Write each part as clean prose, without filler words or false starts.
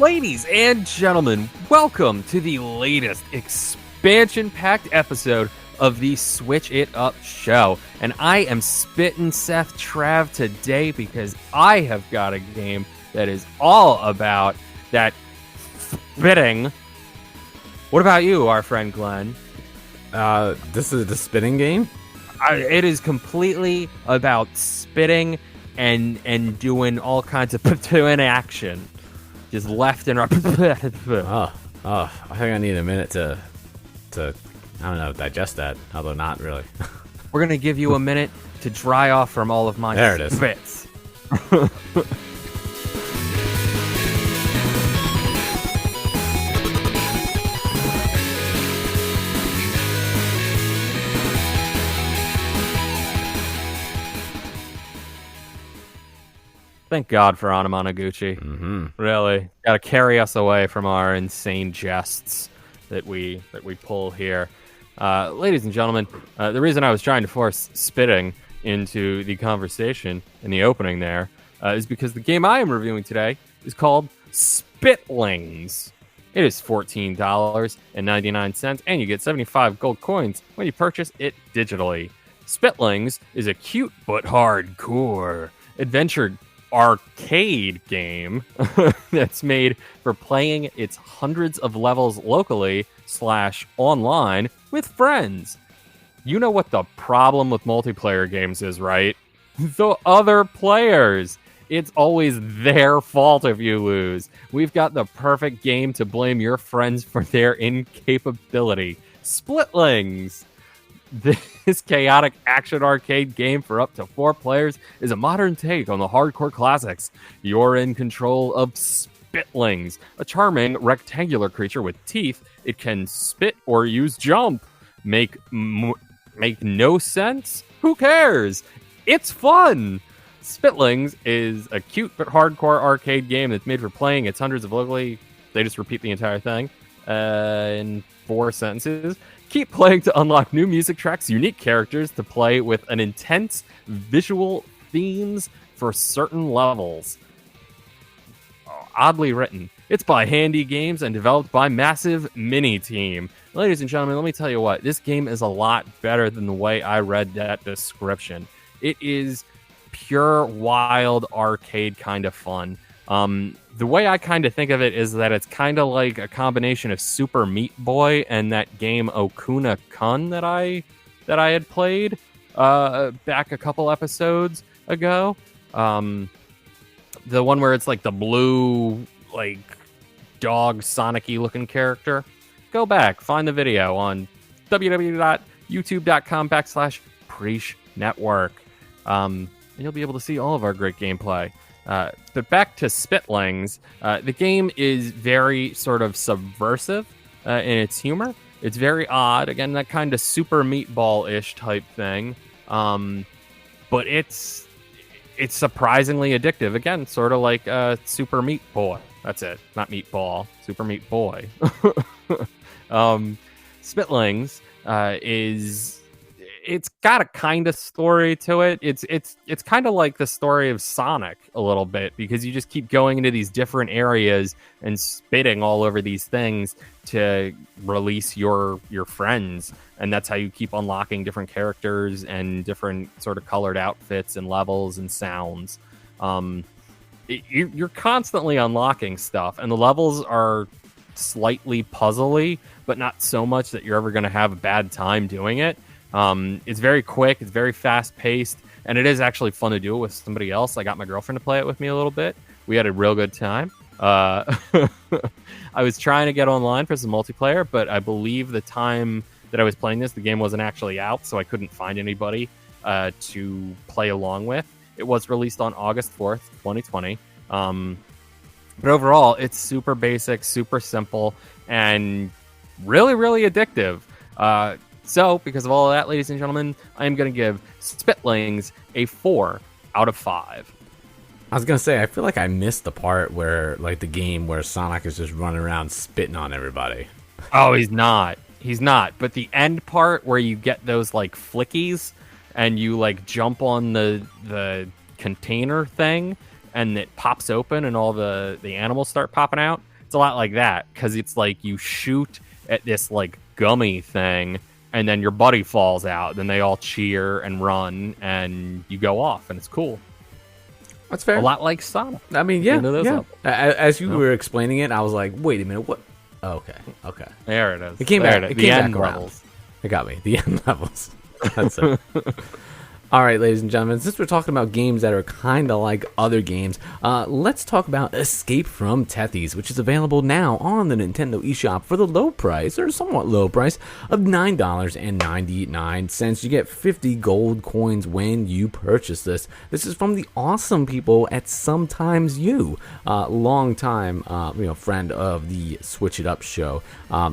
Ladies and gentlemen, welcome to the latest expansion-packed episode of the Switch It Up show. And I am spitting Seth Trav today because I have got a game that is all about that spitting. What about you, our friend Glenn? This is the spitting game? It is completely about spitting and doing all kinds of action. Just left and right. I think I need a minute to I don't know, digest that, although not really. We're going to give you a minute to dry off from all of my there it is. spits. Thank God for Anamanaguchi. Mm-hmm. Really, got to carry us away from our insane jests that we pull here. Ladies and gentlemen, the reason I was trying to force spitting into the conversation in the opening there is because the game I am reviewing today is called Spitlings. It is $14.99, and you get 75 gold coins when you purchase it digitally. Spitlings is a cute but hardcore adventure arcade game that's made for playing its hundreds of levels locally / online with friends. You know what the problem with multiplayer games is, right? The other players. It's always their fault if you lose. We've got the perfect game to blame your friends for their incapability. Spitlings. This chaotic action arcade game for up to 4 players is a modern take on the hardcore classics. You're in control of Spitlings, a charming rectangular creature with teeth. It can spit or use jump. Make no sense? Who cares? It's fun! Spitlings is a cute but hardcore arcade game that's made for playing its hundreds of locally... They just repeat the entire thing in 4 sentences. Keep playing to unlock new music tracks, unique characters to play with an intense visual themes for certain levels. Oddly written. It's by Handy Games and developed by Massive Mini Team. Ladies and gentlemen, let me tell you what. This game is a lot better than the way I read that description. It is pure, wild, arcade kind of fun. The way I kind of think of it is that it's kind of like a combination of Super Meat Boy and that game Okuna Kun that I had played back a couple episodes ago. The one where it's like the blue, like dog Sonic-y looking character. Go back, find the video on www.youtube.com/Preach Network. And you'll be able to see all of our great gameplay. But back to Spitlings, the game is very sort of subversive in its humor. It's very odd, again, that kind of Super Meatball-ish type thing. But it's surprisingly addictive. Again, sort of like Super Meat Boy. That's it, not Meatball. Super Meat Boy. Spitlings is... It's got a kind of story to it. It's kind of like the story of Sonic a little bit, because you just keep going into these different areas and spitting all over these things to release your friends, and that's how you keep unlocking different characters and different sort of colored outfits and levels and sounds. You're constantly unlocking stuff, and the levels are slightly puzzly, but not so much that you're ever going to have a bad time doing it. It's very quick, it's very fast-paced, and it is actually fun to do it with somebody else. I got my girlfriend to play it with me a little bit. We had a real good time. I was trying to get online for some multiplayer, but I believe the time that I was playing this, the game wasn't actually out, so I couldn't find anybody to play along with. It was released on August 4th, 2020. But overall, it's super basic, super simple, and really, really addictive. So, because of all of that, ladies and gentlemen, I am going to give Spitlings a 4 out of 5. I was going to say, I feel like I missed the part where, like, the game where Sonic is just running around spitting on everybody. Oh, he's not. He's not. But the end part where you get those, like, flickies and you, like, jump on the container thing and it pops open and all the animals start popping out, It's a lot like that, because it's like you shoot at this like gummy thing, and then your buddy falls out. Then they all cheer and run, and you go off, and it's cool. That's fair. A lot like Sonic. I mean, yeah. As you were explaining it, I was like, wait a minute, what? Oh, okay. There it is. It came back. It came back around. Levels. It got me. The end levels. That's it. All right, ladies and gentlemen, since we're talking about games that are kind of like other games, let's talk about Escape From Tethys, which is available now on the Nintendo eShop for the low price, or somewhat low price, of $9.99. You get 50 gold coins when you purchase this. This is from the awesome people at Sometimes You, long-time friend of the Switch It Up show.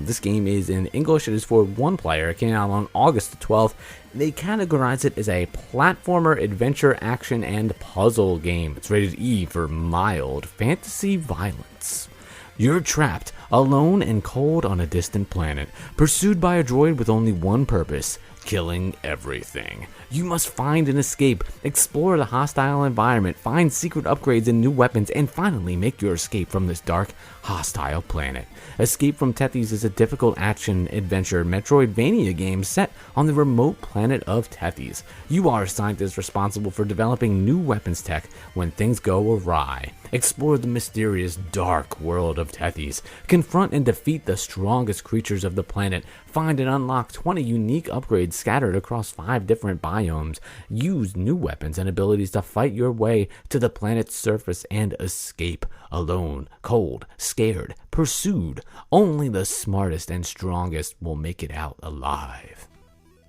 This game is in English. It is for one player. It came out on August 12th. They categorize it as a platformer, adventure, action, and puzzle game. It's rated E for mild fantasy violence. You're trapped, alone and cold on a distant planet, pursued by a droid with only one purpose: killing everything. You must find an escape, explore the hostile environment, find secret upgrades and new weapons, and finally make your escape from this dark, hostile planet. Escape From Tethys is a difficult action-adventure Metroidvania game set on the remote planet of Tethys. You are a scientist responsible for developing new weapons tech when things go awry. Explore the mysterious, dark world of Tethys. Confront and defeat the strongest creatures of the planet. Find and unlock 20 unique upgrades scattered across 5 different biomes. Use new weapons and abilities to fight your way to the planet's surface and escape. Alone, cold, scared, pursued. Only the smartest and strongest will make it out alive.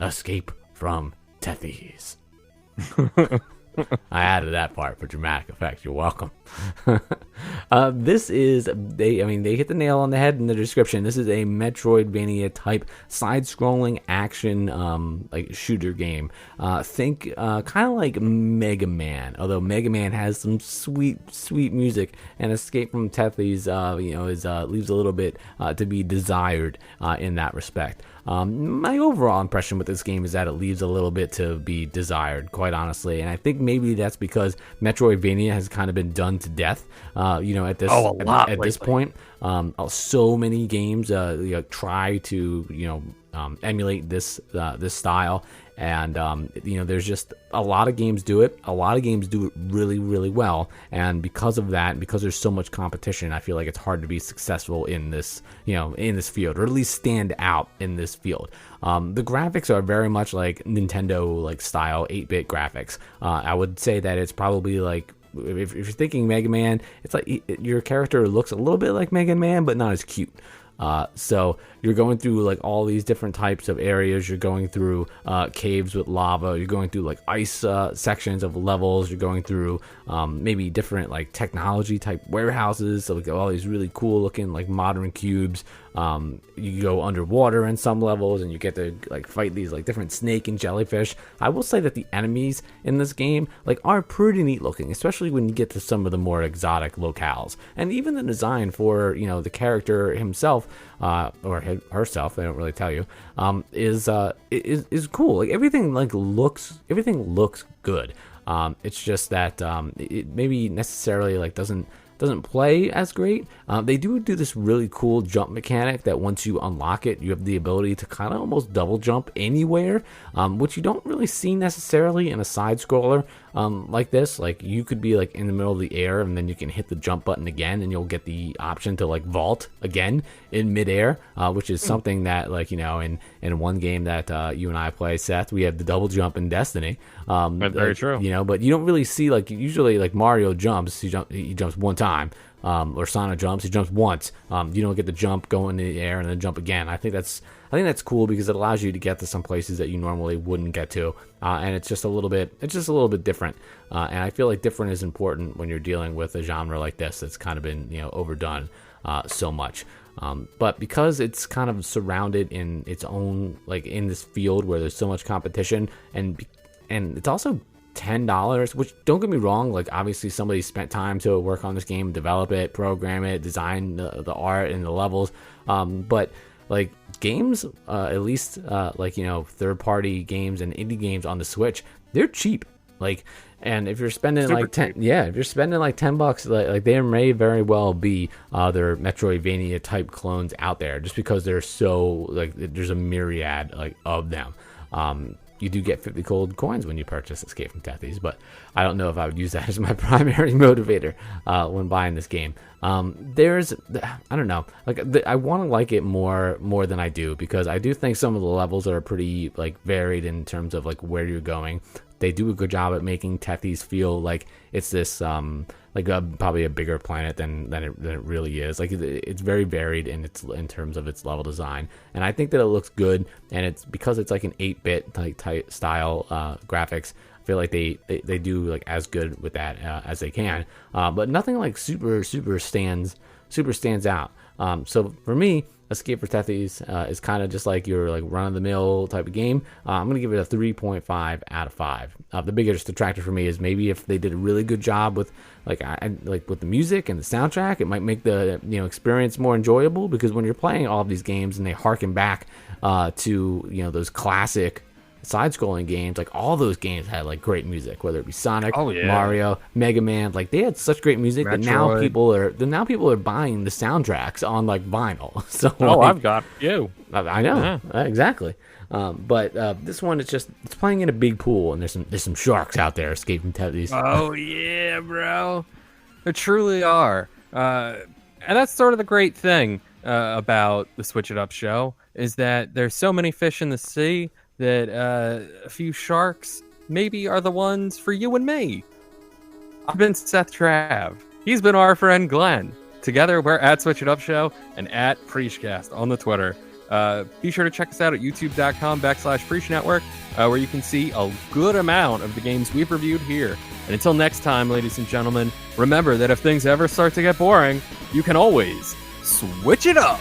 Escape From Tethys. I added that part for dramatic effect. You're welcome. This is they hit the nail on the head in the description. This is a Metroidvania type side-scrolling action like shooter game. Think kind of like Mega Man, although Mega Man has some sweet music, and Escape From Tethys leaves a little bit to be desired in that respect. My overall impression with this game is that it leaves a little bit to be desired, quite honestly, and I think maybe that's because Metroidvania has kind of been done to death. At this point, so many games try to emulate this style. And there's just a lot of games do it. A lot of games do it really, really well. And because of that, because there's so much competition, I feel like it's hard to be successful in this field, or at least stand out in this field. The graphics are very much like Nintendo style 8-bit graphics. I would say that it's probably like, if you're thinking Mega Man, it's like your character looks a little bit like Mega Man, but not as cute. So you're going through all these different types of areas. You're going through caves with lava. You're going through ice sections of levels. You're going through maybe different technology type warehouses. So all these really cool looking modern cubes. You go underwater in some levels, and you get to fight these different snake and jellyfish. I will say that the enemies in this game are pretty neat looking, especially when you get to some of the more exotic locales. And even the design for the character himself or herself, they don't really tell you, is cool. Everything looks good. It's just that it maybe necessarily doesn't play as great. They do this really cool jump mechanic that once you unlock it, you have the ability to kind of almost double jump anywhere, which you don't really see necessarily in a side scroller like this. You could be in the middle of the air, and then you can hit the jump button again, and you'll get the option to vault again in midair, which is something that in one game that you and I play, Seth, we have the double jump in Destiny. That's very true. But you don't really see usually Mario jumps, he jumps one time. Or Sonic jumps, he jumps once. You don't get the jump, go in the air, and then jump again. I think that's cool because it allows you to get to some places that you normally wouldn't get to, and it's just a little bit different. And I feel like different is important when you're dealing with a genre like this that's kind of been overdone so much. But because it's kind of surrounded in its own in this field where there's so much competition, and it's also $10, which, don't get me wrong, obviously somebody spent time to work on this game, develop it, program it, design the art and the levels, but games, at least third party games and indie games on the Switch, they're cheap. Like, and if you're spending Super like 10, cheap. yeah, if you're spending like $10, like they may very well be other Metroidvania type clones out there, just because they're so like there's a myriad like of them. You do get 50 gold coins when you purchase Escape from Tethys, but I don't know if I would use that as my primary motivator when buying this game. There's, I don't know, like I want to like it more than I do, because I do think some of the levels are pretty like varied in terms of like where you're going. They do a good job at making Tethys feel like it's this like probably a bigger planet than it really is. Like it's very varied in terms of its level design, and I think that it looks good. And it's because it's like an 8-bit type style graphics. I feel like they do like as good with that as they can, but nothing like super stands out. So for me, Escape from Tethys is kind of just like your like run-of-the-mill type of game. I'm going to give it a 3.5 out of 5. The biggest detractor for me is maybe if they did a really good job with like with the music and the soundtrack, it might make the experience more enjoyable, because when you're playing all of these games and they harken back to those classic side-scrolling games, like all those games had like great music, whether it be Sonic, Mario, Mega Man. Like they had such great music that now people are buying the soundtracks on like vinyl. So I've got you. I know exactly. But this one, it's playing in a big pool, and there's some sharks out there escaping Tethys. Oh yeah, bro, there truly are. And that's sort of the great thing about the Switch It Up show, is that there's so many fish in the sea that a few sharks maybe are the ones for you and me. I've been Seth Trav. He's been our friend Glenn. Together, we're at Switch It Up Show and at Preachcast on the Twitter. Be sure to check us out at youtube.com/Preach Network, where you can see a good amount of the games we've reviewed here. And until next time, ladies and gentlemen, remember that if things ever start to get boring, you can always switch it up.